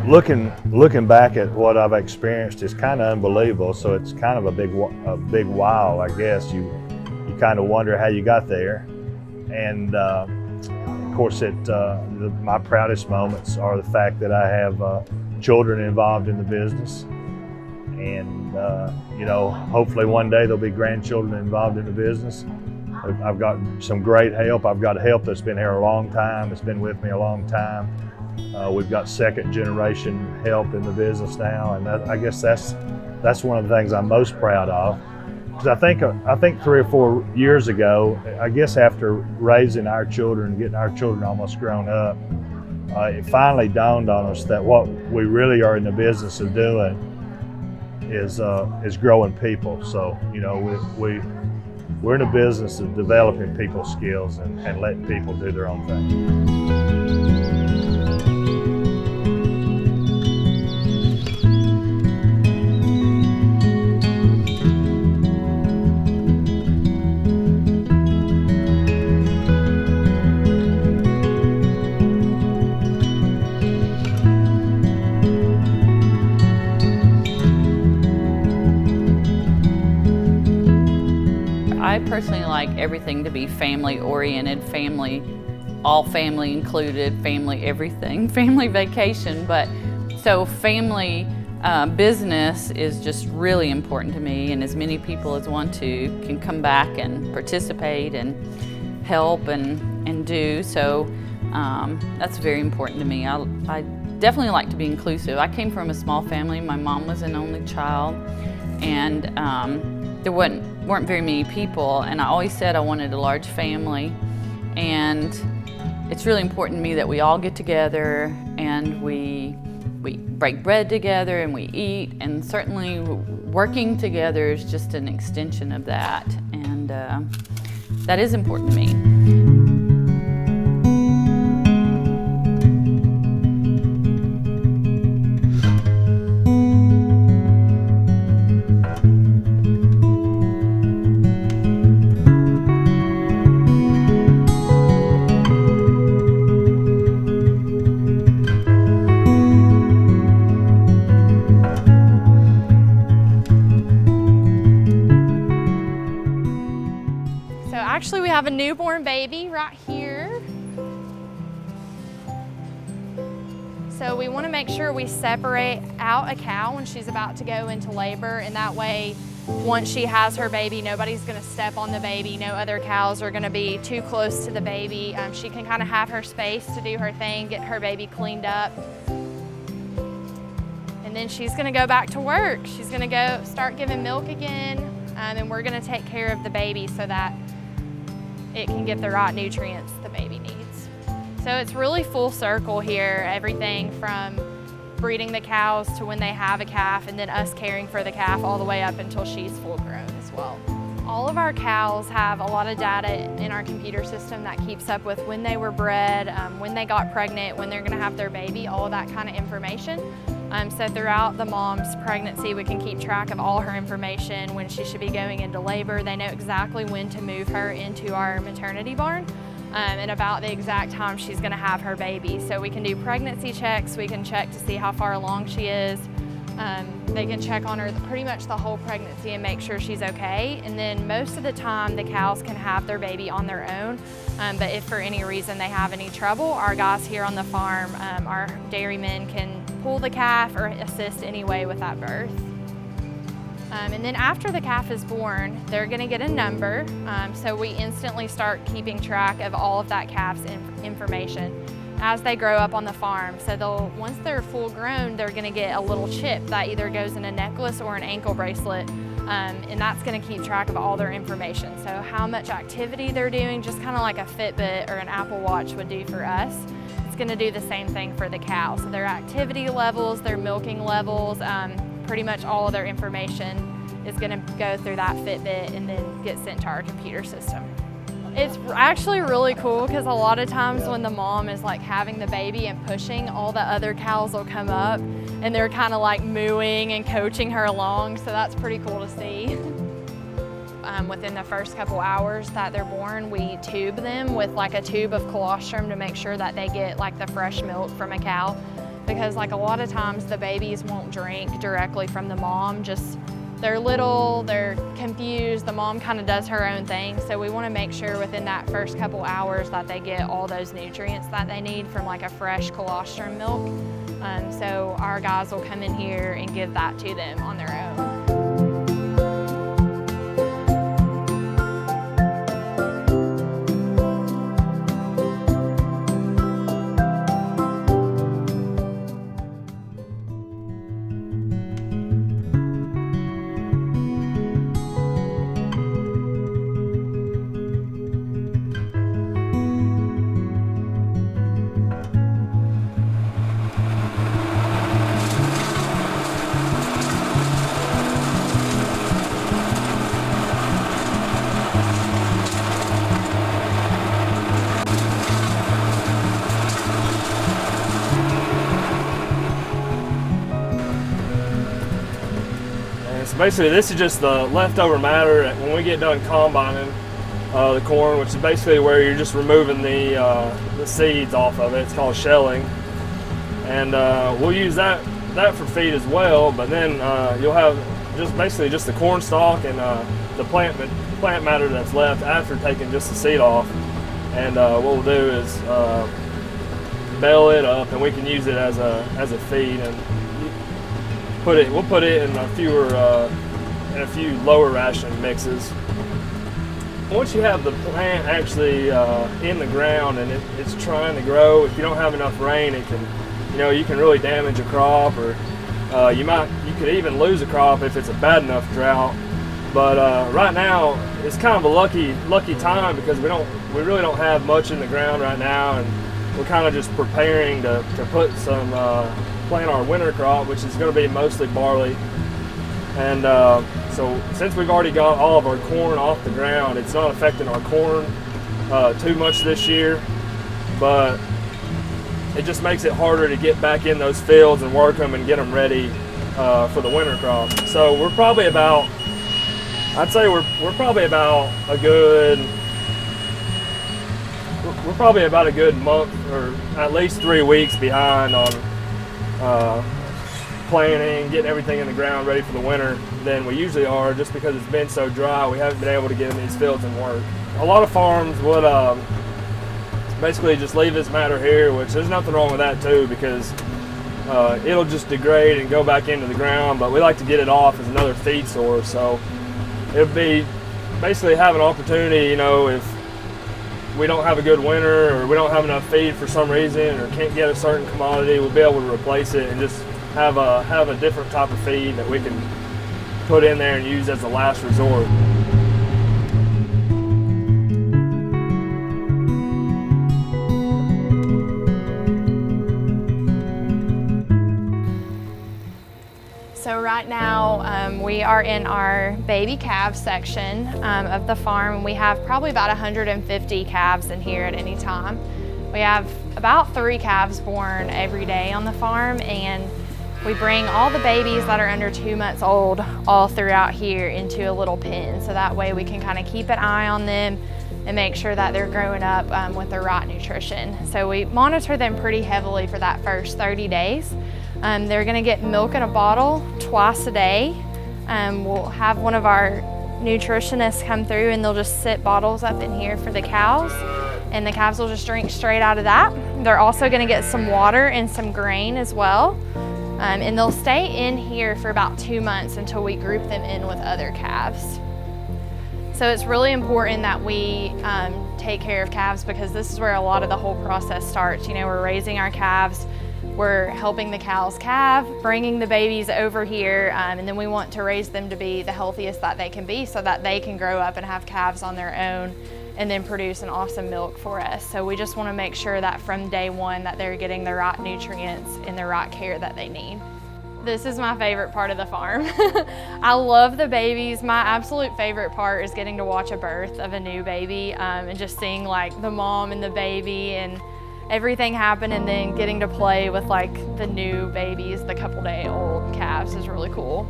Looking back at what I've experienced is kind of unbelievable. So it's kind of a big wow, I guess. You kind of wonder how you got there, and of course, my proudest moments are the fact that I have children involved in the business, and hopefully one day there'll be grandchildren involved in the business. I've got some great help. I've got help that's been here a long time. It's been with me a long time. We've got second generation help in the business now, and I guess that's one of the things I'm most proud of. Because I think 3 or 4 years ago, I guess after raising our children, getting our children almost grown up, it finally dawned on us that what we really are in the business of doing is growing people. So we're in the business of developing people's skills and letting people do their own thing. I personally like everything to be family-oriented, all family included, family everything, family vacation. But so family business is just really important to me, and as many people as want to can come back and participate and help and do. So that's very important to me. I definitely like to be inclusive. I came from a small family. My mom was an only child, and there weren't very many people, and I always said I wanted a large family. And it's really important to me that we all get together and we break bread together and we eat, and certainly working together is just an extension of that, and that is important to me. Actually, we have a newborn baby right here. So we want to make sure we separate out a cow when she's about to go into labor, and that way, once she has her baby, nobody's going to step on the baby. No other cows are going to be too close to the baby. She can kind of have her space to do her thing, get her baby cleaned up. And then she's going to go back to work. She's going to go start giving milk again, and we're going to take care of the baby so that it can get the right nutrients the baby needs. So it's really full circle here, everything from breeding the cows to when they have a calf, and then us caring for the calf all the way up until she's full grown as well. All of our cows have a lot of data in our computer system that keeps up with when they were bred, when they got pregnant, when they're gonna have their baby, all of that kind of information. So throughout the mom's pregnancy, we can keep track of all her information, when she should be going into labor. They know exactly when to move her into our maternity barn, and about the exact time she's gonna have her baby. So we can do pregnancy checks, we can check to see how far along she is. They can check on her pretty much the whole pregnancy and make sure she's okay. And then most of the time, the cows can have their baby on their own. But if for any reason they have any trouble, our guys here on the farm, our dairymen can pull the calf or assist any way with that birth. And then after the calf is born, they're gonna get a number. So we instantly start keeping track of all of that calf's information as they grow up on the farm. So once they're full grown, they're gonna get a little chip that either goes in a necklace or an ankle bracelet, and that's gonna keep track of all their information. So how much activity they're doing, just kind of like a Fitbit or an Apple Watch would do for us. It's gonna do the same thing for the cow. So their activity levels, their milking levels, pretty much all of their information is gonna go through that Fitbit and then get sent to our computer system. It's actually really cool because a lot of times when the mom is like having the baby and pushing, all the other cows will come up and they're kind of like mooing and coaching her along, so that's pretty cool to see. Within the first couple hours that they're born, we tube them with like a tube of colostrum to make sure that they get like the fresh milk from a cow. because like a lot of times the babies won't drink directly from the mom. Just they're little, they're confused, the mom kind of does her own thing. So we want to make sure within that first couple hours that they get all those nutrients that they need from like a fresh colostrum milk. So our guys will come in here and give that to them on their own. So basically this is just the leftover matter when we get done combining the corn, which is basically where you're just removing the seeds off of it. It's called shelling. And we'll use that for feed as well, but then you'll have basically just the corn stalk and the plant matter that's left after taking just the seed off. And what we'll do is bale it up, and we can use it as a feed, and we'll put it in a few lower ration mixes. Once you have the plant actually in the ground and it's trying to grow, if you don't have enough rain, it can, you can really damage a crop, or you could even lose a crop if it's a bad enough drought. But right now it's kind of a lucky time because we really don't have much in the ground right now, and we're kind of just preparing to put some plant our winter crop, which is going to be mostly barley. And so since we've already got all of our corn off the ground, it's not affecting our corn too much this year, but it just makes it harder to get back in those fields and work them and get them ready for the winter crop. So we're probably about, I'd say we're probably about a good month or at least 3 weeks behind on planting, getting everything in the ground ready for the winter than we usually are, just because it's been so dry. We haven't been able to get in these fields and work. A lot of farms would basically just leave this matter here, which there's nothing wrong with that too, because it'll just degrade and go back into the ground, but we like to get it off as another feed source. So it would be basically have an opportunity, if we don't have a good winter or we don't have enough feed for some reason or can't get a certain commodity, we'll be able to replace it and just have a different type of feed that we can put in there and use as a last resort. So right now we are in our baby calf section of the farm, and we have probably about 150 calves in here at any time. We have about 3 calves born every day on the farm, and we bring all the babies that are under 2 months old all throughout here into a little pen, so that way we can kind of keep an eye on them and make sure that they're growing up with the right nutrition. So we monitor them pretty heavily for that first 30 days. They're gonna get milk in a bottle twice a day. We'll have one of our nutritionists come through, and they'll just sit bottles up in here for the cows, and the calves will just drink straight out of that. They're also gonna get some water and some grain as well. And they'll stay in here for about 2 months until we group them in with other calves. So it's really important that we take care of calves, because this is where a lot of the whole process starts. We're raising our calves, we're helping the cows calve, bringing the babies over here, and then we want to raise them to be the healthiest that they can be so that they can grow up and have calves on their own and then produce an awesome milk for us. So we just want to make sure that from day one that they're getting the right nutrients and the right care that they need. This is my favorite part of the farm. I love the babies. My absolute favorite part is getting to watch a birth of a new baby and just seeing like the mom and the baby and everything happen, and then getting to play with like the new babies, the couple day old calves, is really cool.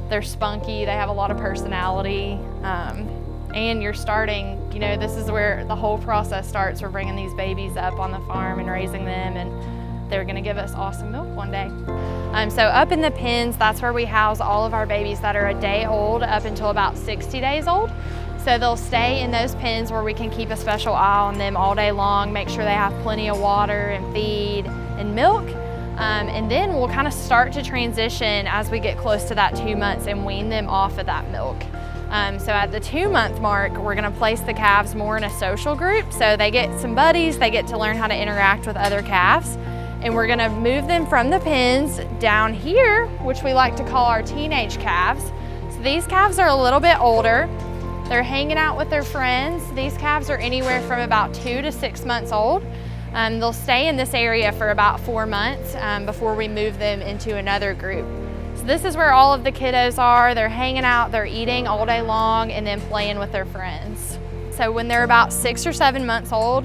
They're spunky, they have a lot of personality, and you're starting, this is where the whole process starts. We're bringing these babies up on the farm and raising them, and they're gonna give us awesome milk one day. So up in the pens, that's where we house all of our babies that are a day old up until about 60 days old. So they'll stay in those pens where we can keep a special eye on them all day long, make sure they have plenty of water and feed and milk. And then we'll kind of start to transition as we get close to that 2 months and wean them off of that milk. So at the 2-month mark, we're gonna place the calves more in a social group. So they get some buddies, they get to learn how to interact with other calves. And we're gonna move them from the pens down here, which we like to call our teenage calves. So these calves are a little bit older. They're hanging out with their friends. These calves are anywhere from about 2 to 6 months old. They'll stay in this area for about 4 months before we move them into another group. So this is where all of the kiddos are. They're hanging out, they're eating all day long and then playing with their friends. So when they're about 6 or 7 months old,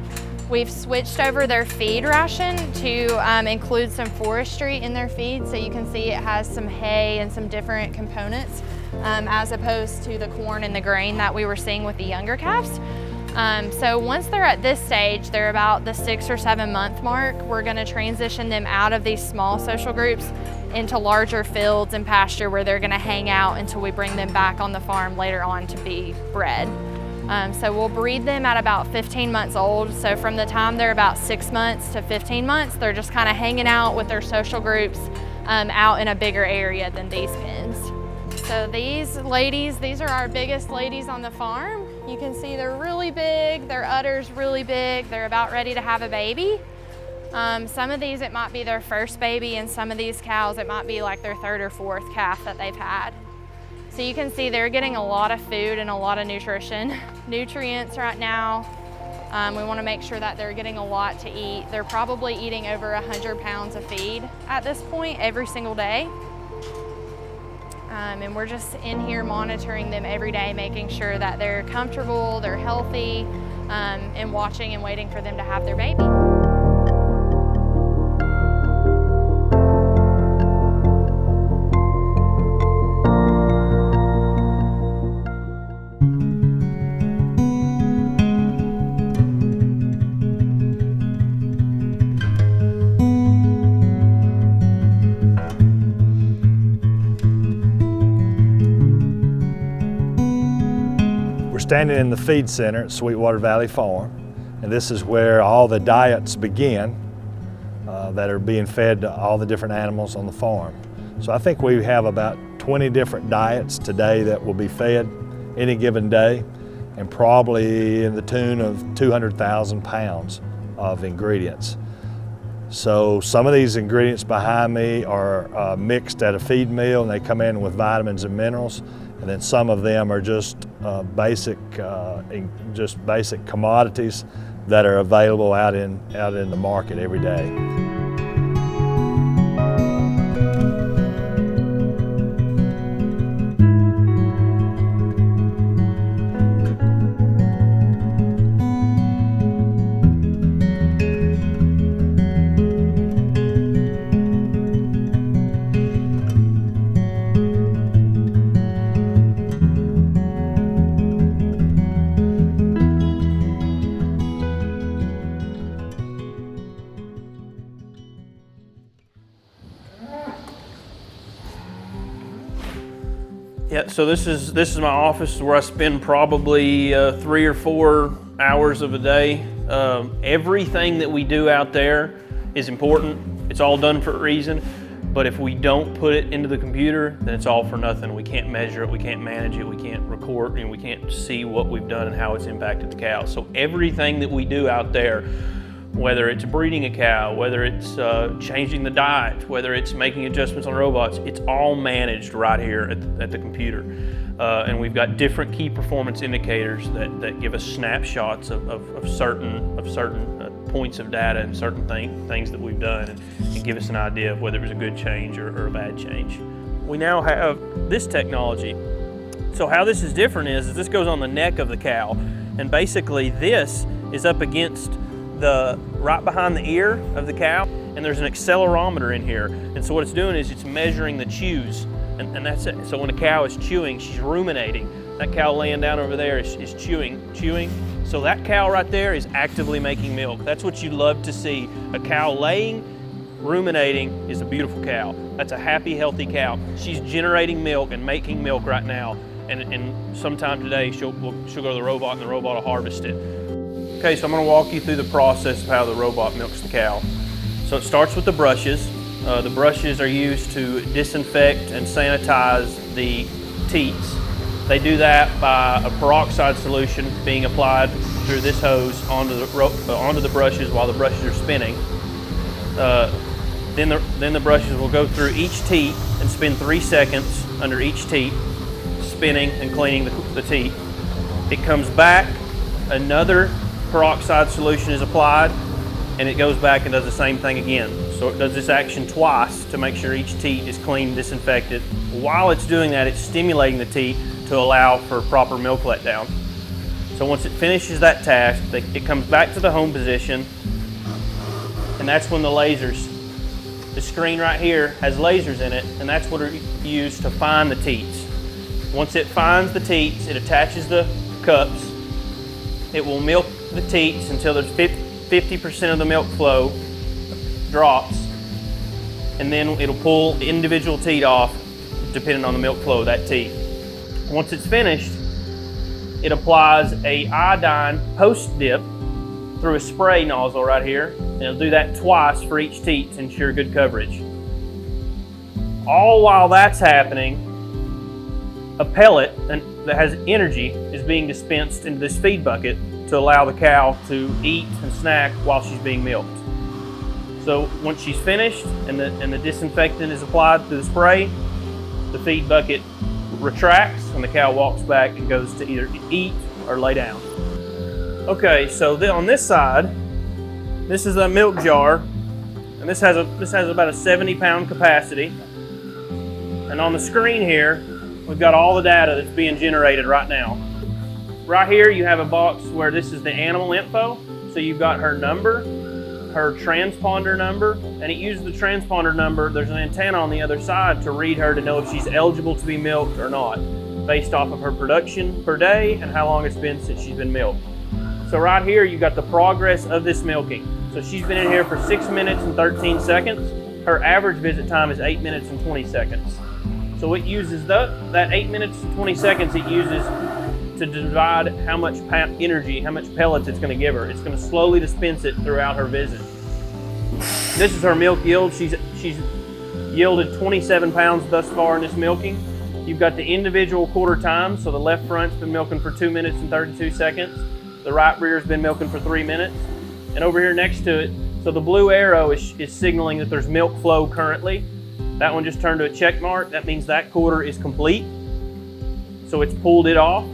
we've switched over their feed ration to include some forestry in their feed. So you can see it has some hay and some different components as opposed to the corn and the grain that we were seeing with the younger calves. So once they're at this stage, they're about the 6 or 7 month mark, we're gonna transition them out of these small social groups into larger fields and pasture where they're gonna hang out until we bring them back on the farm later on to be bred. So we'll breed them at about 15 months old. So from the time they're about 6 months to 15 months, they're just kind of hanging out with their social groups out in a bigger area than these pens. So these ladies, these are our biggest ladies on the farm. You can see they're really big, their udder's really big. They're about ready to have a baby. Some of these, it might be their first baby, and some of these cows, it might be like their 3rd or 4th calf that they've had. So you can see they're getting a lot of food and a lot of nutrients right now. We want to make sure that they're getting a lot to eat. They're probably eating over 100 pounds of feed at this point every single day. And we're just in here monitoring them every day, making sure that they're comfortable, they're healthy, and watching and waiting for them to have their baby. Standing in the feed center at Sweetwater Valley Farm, and this is where all the diets begin that are being fed to all the different animals on the farm. So I think we have about 20 different diets today that will be fed any given day, and probably in the tune of 200,000 pounds of ingredients. So some of these ingredients behind me are mixed at a feed mill, and they come in with vitamins and minerals. And then some of them are just basic commodities that are available out in the market every day. Yeah, so this is my office where I spend probably 3 or 4 hours of a day. Everything that we do out there is important. It's all done for a reason. But if we don't put it into the computer, then it's all for nothing. We can't measure it, we can't manage it, we can't record, and we can't see what we've done and how it's impacted the cows. So everything that we do out there, whether it's breeding a cow, whether it's changing the diet, whether it's making adjustments on robots, it's all managed right here at the computer. And we've got different key performance indicators that give us snapshots of certain points of data and certain things that we've done, and give us an idea of whether it was a good change or a bad change. We now have this technology. So how this is different is this goes on the neck of the cow, and basically this is up against right behind the ear of the cow, and there's an accelerometer in here, and so what it's doing is it's measuring the chews, and that's it. So when a cow is chewing, she's ruminating. That cow laying down over there is chewing. So that cow right there is actively making milk. That's what you love to see, a cow laying ruminating is a beautiful cow. That's a happy, healthy cow. She's generating milk and making milk right now, and sometime today she'll go to the robot and the robot will harvest it. Okay, so I'm going to walk you through the process of how the robot milks the cow. So it starts with the brushes. The brushes are used to disinfect and sanitize the teats. They do that by a peroxide solution being applied through this hose onto the brushes while the brushes are spinning. Then the brushes will go through each teat and spin 3 seconds under each teat, spinning and cleaning the teat. It comes back, another peroxide solution is applied, and it goes back and does the same thing again. So it does this action twice to make sure each teat is clean, disinfected. While it's doing that, it's stimulating the teat to allow for proper milk letdown. So once it finishes that task, it comes back to the home position, and that's when the lasers, the screen right here has lasers in it, and that's what are used to find the teats. Once it finds the teats, it attaches the cups. It will milk the teats until there's 50% of the milk flow drops, and then it'll pull the individual teat off depending on the milk flow of that teat. Once it's finished, it applies a iodine post dip through a spray nozzle right here, and it'll do that twice for each teat to ensure good coverage. All while that's happening, a pellet that has energy is being dispensed into this feed bucket to allow the cow to eat and snack while she's being milked. So once she's finished and the disinfectant is applied through the spray, the feed bucket retracts and the cow walks back and goes to either eat or lay down. Okay, so on this side, this is a milk jar, and this has about a 70-pound capacity. And on the screen here, we've got all the data that's being generated right now. Right here, you have a box where this is the animal info. So you've got her number, her transponder number, and it uses the transponder number. There's an antenna on the other side to read her to know if she's eligible to be milked or not, based off of her production per day and how long it's been since she's been milked. So right here, you've got the progress of this milking. So she's been in here for 6 minutes and 13 seconds. Her average visit time is 8 minutes and 20 seconds. So it uses that 8 minutes and 20 seconds it uses to divide how much energy, how much pellets it's going to give her. It's going to slowly dispense it throughout her visit. This is her milk yield. She's yielded 27 pounds thus far in this milking. You've got the individual quarter time. So the left front's been milking for 2 minutes and 32 seconds. The right rear's been milking for 3 minutes. And over here next to it, so the blue arrow is signaling that there's milk flow currently. That one just turned to a check mark. That means that quarter is complete. So it's pulled it off.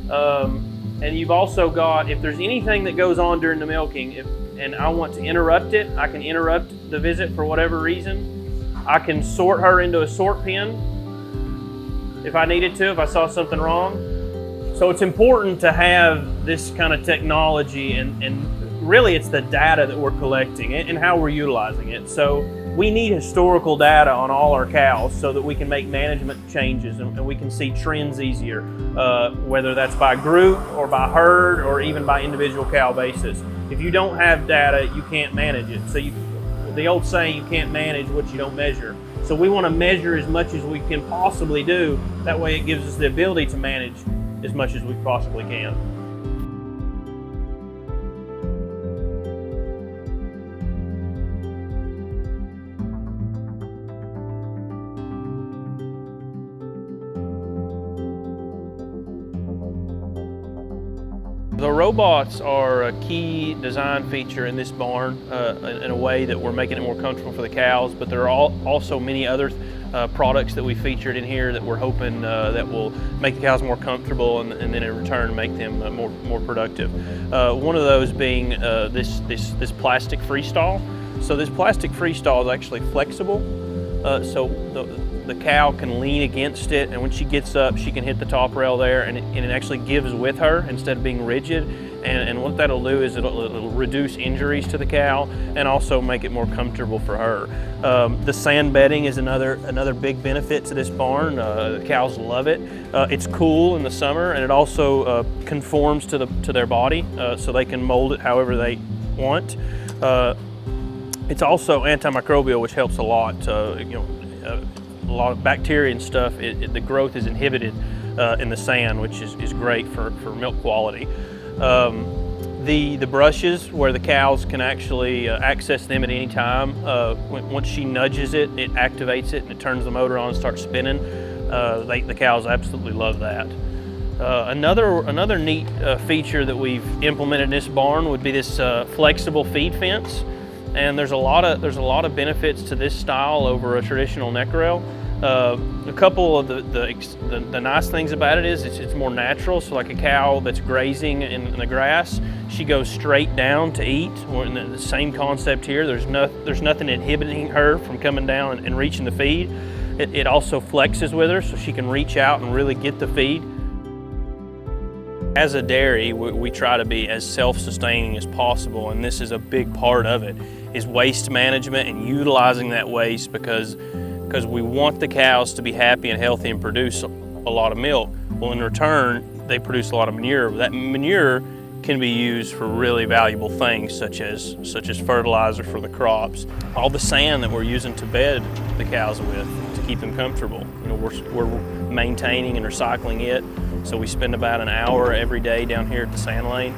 And you've also got, if there's anything that goes on during the milking, and I want to interrupt it, I can interrupt the visit for whatever reason. I can sort her into a sort pen if I needed to, if I saw something wrong. So it's important to have this kind of technology, and really it's the data that we're collecting and how we're utilizing it. So we need historical data on all our cows so that we can make management changes and we can see trends easier, whether that's by group or by herd or even by individual cow basis. If you don't have data, you can't manage it. So the old saying, you can't manage what you don't measure. So we want to measure as much as we can possibly do. That way it gives us the ability to manage as much as we possibly can. The robots are a key design feature in this barn in a way that we're making it more comfortable for the cows, but there are also many other products that we featured in here that we're hoping that will make the cows more comfortable and then in return make them more productive. One of those being this plastic freestall. So this plastic freestall is actually flexible, so the cow can lean against it, and when she gets up she can hit the top rail there, and it actually gives with her instead of being rigid. And what that'll do is it'll reduce injuries to the cow and also make it more comfortable for her. The sand bedding is another big benefit to this barn. The cows love it. It's cool in the summer, and it also conforms to their body, so they can mold it however they want. It's also antimicrobial, which helps a lot. A lot of bacteria and stuff, the growth is inhibited in the sand, which is great for milk quality. The brushes, where the cows can actually access them at any time, once she nudges it, it activates it and it turns the motor on and starts spinning. The cows absolutely love that. Another neat feature that we've implemented in this barn would be this flexible feed fence. And there's a lot of benefits to this style over a traditional neck rail. A couple of the nice things about it is it's more natural. So like a cow that's grazing in the grass, she goes straight down to eat. The same concept here. There's nothing inhibiting her from coming down and reaching the feed. It also flexes with her, so she can reach out and really get the feed. As a dairy, we try to be as self-sustaining as possible, and this is a big part of it, is waste management and utilizing that waste because we want the cows to be happy and healthy and produce a lot of milk. Well, in return, they produce a lot of manure. That manure can be used for really valuable things such as fertilizer for the crops. All the sand that we're using to bed the cows with to keep them comfortable. We're maintaining and recycling it. So we spend about an hour every day down here at the sand lane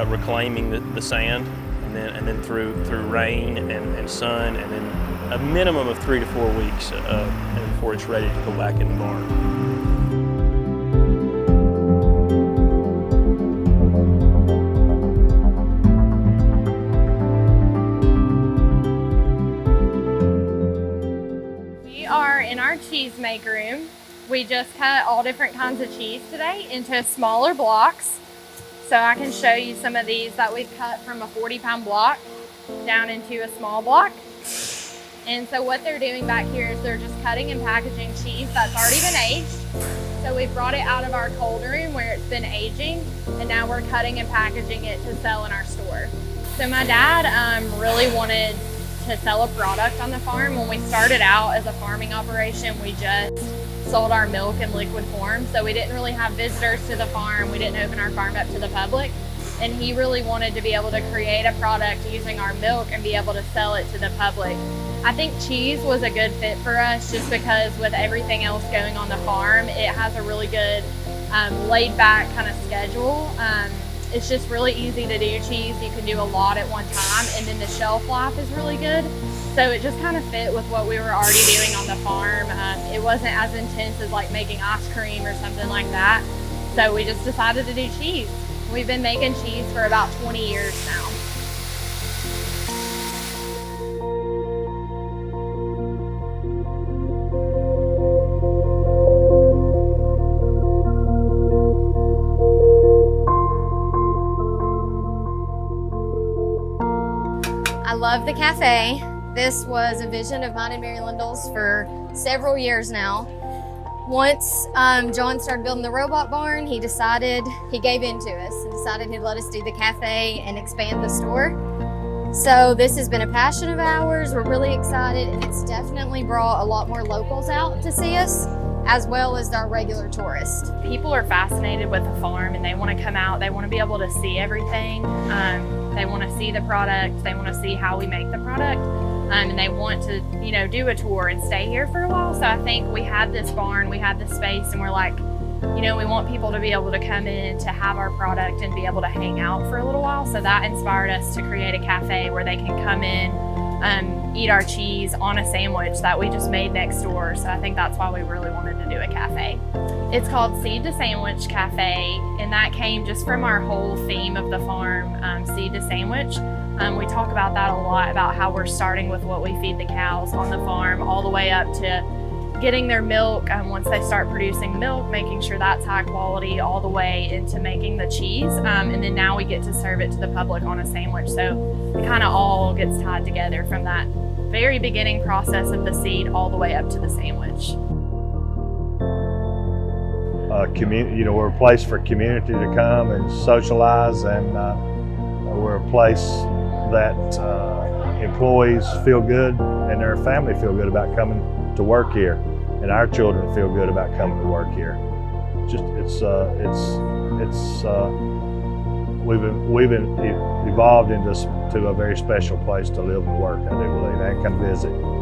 reclaiming the sand, and then through rain and sun, and then a minimum of 3 to 4 weeks before it's ready to go back in the barn. We are in our cheese make room. We just cut all different kinds of cheese today into smaller blocks. So I can show you some of these that we've cut from a 40-pound block down into a small block. And so what they're doing back here is they're just cutting and packaging cheese that's already been aged. So we've brought it out of our cold room where it's been aging, and now we're cutting and packaging it to sell in our store. So my dad really wanted to sell a product on the farm. When we started out as a farming operation, we just sold our milk in liquid form. So we didn't really have visitors to the farm. We didn't open our farm up to the public. And he really wanted to be able to create a product using our milk and be able to sell it to the public. I think cheese was a good fit for us just because with everything else going on the farm, it has a really good laid back kind of schedule. It's just really easy to do cheese. You can do a lot at one time, and then the shelf life is really good. So it just kind of fit with what we were already doing on the farm. It wasn't as intense as like making ice cream or something like that. So we just decided to do cheese. We've been making cheese for about 20 years now. I love the cafe. This was a vision of mine and Mary Lindell's for several years now. Once John started building the robot barn, he gave in to us and decided he'd let us do the cafe and expand the store. So this has been a passion of ours. We're really excited, and it's definitely brought a lot more locals out to see us, as well as our regular tourists. People are fascinated with the farm and they want to come out. They want to be able to see everything. They want to see the product. They want to see how we make the product. And they want to, do a tour and stay here for a while. So I think we had this barn, we had this space, and we're like, we want people to be able to come in to have our product and be able to hang out for a little while. So that inspired us to create a cafe where they can come in, eat our cheese on a sandwich that we just made next door. So I think that's why we really wanted to do a cafe. It's called Seed to Sandwich Cafe, and that came just from our whole theme of the farm, Seed to Sandwich. We talk about that a lot, about how we're starting with what we feed the cows on the farm, all the way up to getting their milk. Once they start producing milk, making sure that's high quality, all the way into making the cheese. And then now we get to serve it to the public on a sandwich. So it kind of all gets tied together from that very beginning process of the seed all the way up to the sandwich. We're a place for community to come and socialize, and we're a place that employees feel good and their family feel good about coming to work here, and our children feel good about coming to work here. It's evolved into to a very special place to live and work, I do believe, and can visit.